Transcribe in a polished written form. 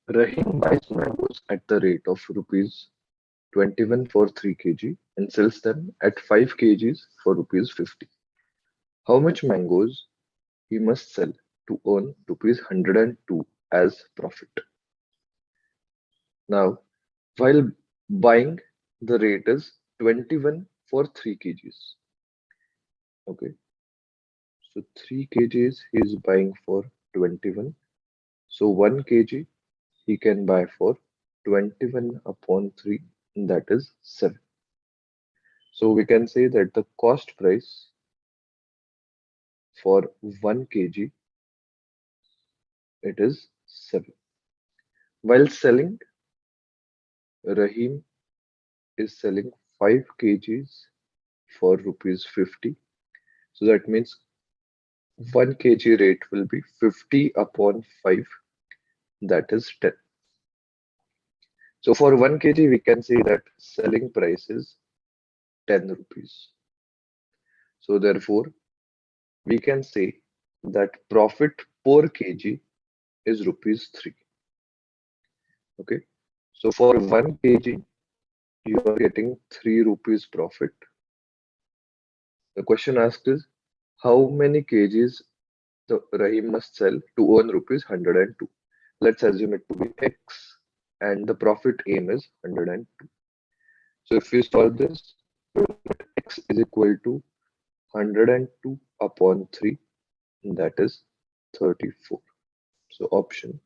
Rahim buys mangoes at the rate of rupees 21 for 3 kg and sells them at 5 kgs for rupees 50. How much mangoes he must sell to earn rupees 102 as profit? Now, while buying, the rate is 21 for 3 kgs. Okay, so 3 kgs he is buying for 21. So 1 kg he can buy for 21 upon 3, that is 7. So we can say that the cost price for 1 kg it is 7. While selling, Rahim is selling 5 kgs for rupees 50. So that means 1 kg rate will be 50 upon 5, that is 10. So for 1 kg we can say that selling price is 10 rupees. So therefore we can say that profit per kg is rupees 3. Okay. So for 1 kg you are getting 3 rupees profit. The question asked is how many kgs the Rahim must sell to earn rupees 102. Let's assume it to be X and the profit aim is 102. So if we solve this, we will get X is equal to 102 upon 3, that is 34. So option